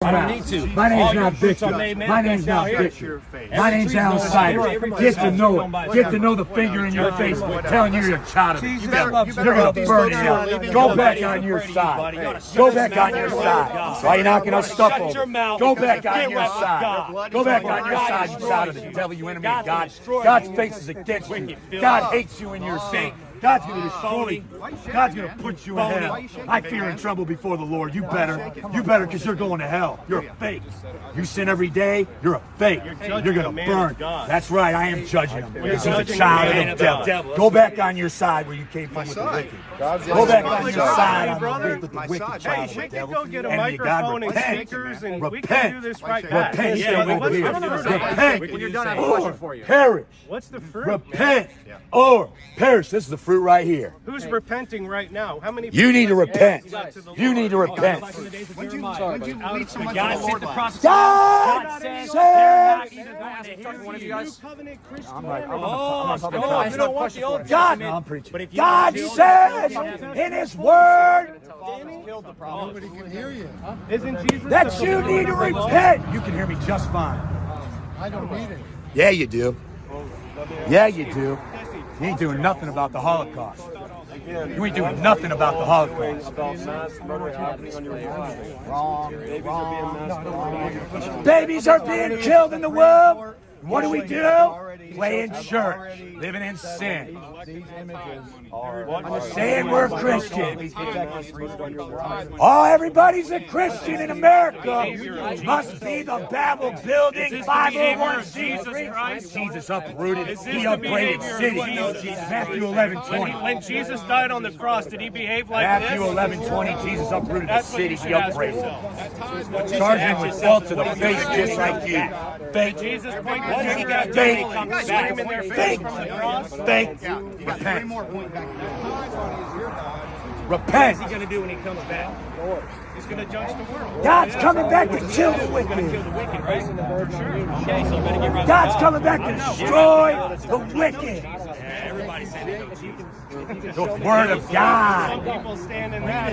I don't need to. My name's not Victor. My name's not Victor. My name's Allan Sider. Get to know it. Get to know the finger in your face telling you you're a child of it. You're going to burn in hell. Go back on your side. Go back on your side. Why are you knocking our stuff over? Go back on your side. Go back on your side, you child of the devil, you enemy of God. God's face is against you. God hates you in your sin. God's going to destroy you. God's going to put you in hell. I fear in trouble before the Lord. You better. You better, because you're going to hell. You're a fake. You sin every day. You're a fake. You're going to burn. That's right. I am judging him. Because he's a child of the devil. Go back on your side where you came from with the wicked. Go back on your side on the wicked child of the devil. Go get a microphone and speakers, and we can do this right now. Repent. When you're done, I have a question for you. Perish. What's the fruit? Repent or perish. This is the fruit right here. Who's repenting right now? How many? You need to repent. You need to repent. God says. I'm preaching. God says in His Word that you need to repent. You can hear me just fine. I don't need it. Yeah, you do. Yeah, you do. You ain't doing nothing about the Holocaust. You ain't doing nothing about the Holocaust. Babies are being killed in the womb. What do? Play in church, living in sin, saying we're Christian. Oh, everybody's a Christian in America. Must be the Babel building 501c3. Jesus uprooted. He upgraded cities. Matthew 11:20. When Jesus died on the cross, did He behave like this? Matthew 11:20. Jesus uprooted the city. He upgraded. Charging him with fault to the face, just like you. Fake. Jesus pointed to He got fake. Scream in their face on the cross. Fake. Repent. Repent. What's He going to do when He comes back? He's going to judge the world. God's coming back to kill the wicked. Right? For sure. Okay, so you better get right. God's coming back to destroy the wicked. Everybody said The Word of God. some people stand in that.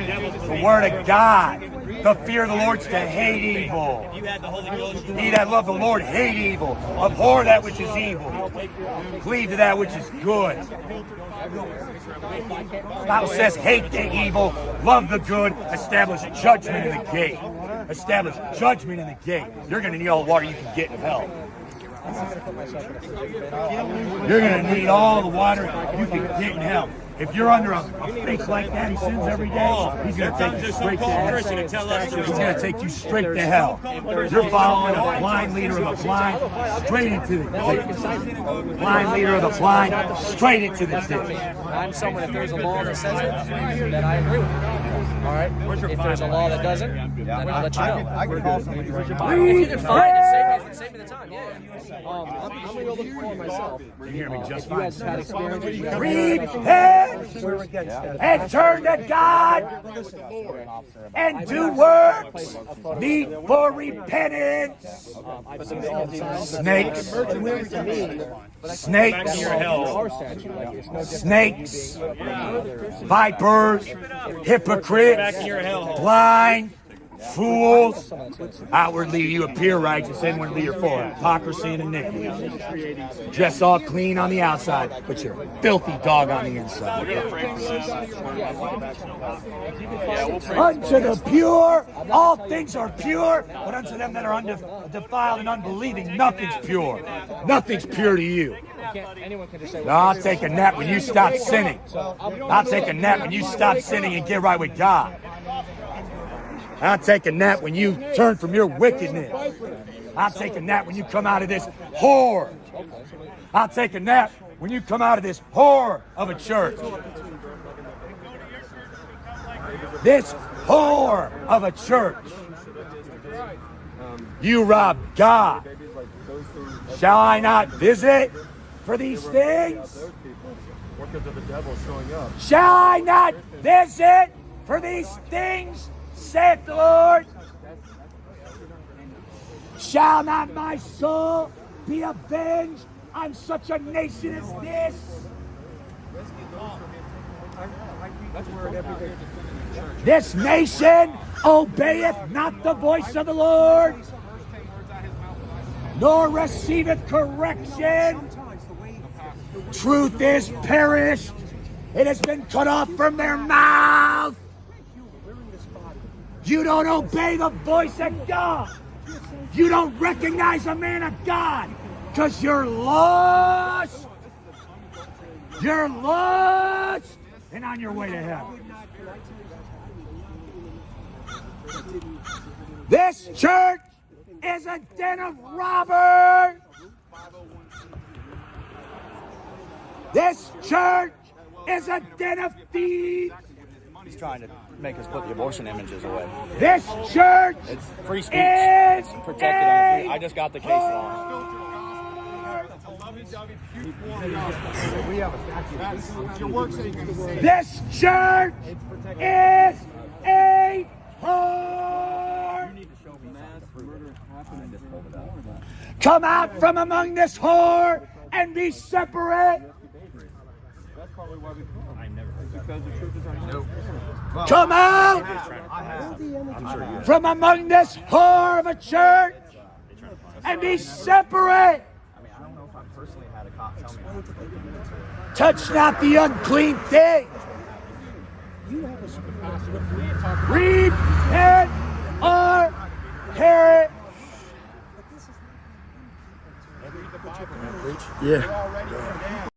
The Word of God. The fear of the Lord is to hate evil. You had the Holy Ghost. He that love the Lord hate evil. Abhor that which is evil. Cleave to that which is good. The Bible says, hate the evil, love the good, establish judgment in the gate. Establish judgment in the gate. You're going to need all the water you can get in hell. You're going to need all the water you can get in hell. If you're under a fake like that, he sins every day, he's going to take you straight to hell. He's going to take you straight to hell. You're following a blind leader of the blind straight into the ditch. Blind leader of the blind straight into the ditch. I'm someone, if there's a law that says it, then I agree with it. All right? If there's a law that doesn't, then I'll let you know. I can call somebody right now. If you can find it, save me the time. Yeah. I'm going to go look for it myself. You hear me just You fine. guys had experience. Repent and turn to God and do works meet for repentance. Snakes, snakes, vipers, hypocrites, blind, fools. Outwardly you appear righteous, inwardly you're full of hypocrisy and iniquity. Dress all clean on the outside, but you're a filthy dog on the inside. Unto the pure, all things are pure, but unto them that are undefiled and unbelieving, nothing's pure. Nothing's pure to you. No, I'll take a nap when you stop sinning. I'll take a nap when you stop sinning and get right with God. I'll take a nap when you turn from your wickedness. I'll take a nap when you come out of this whore. I'll take a nap when you come out of this whore of a church. This whore of a church. You rob God. Shall I not visit for these things? Shall I not visit for these things? Saith the Lord. Shall not my soul be avenged on such a nation as this? This nation obeyeth not the voice of the Lord, nor receiveth correction. Truth is perished. It has been cut off from their mouth. You don't obey the voice of God. You don't recognize a man of God because you're lost. You're lost and on your way to hell. This church is a den of robbers. This church is a den of thieves. He's trying to make us put the abortion images away. This church It's free speech. is Protected. I just got the case law. This church is a whore. Come out from among this whore and be separate. Come out from among this whore of a church and be separate. Touch not the unclean thing. Repent or perish. Yeah.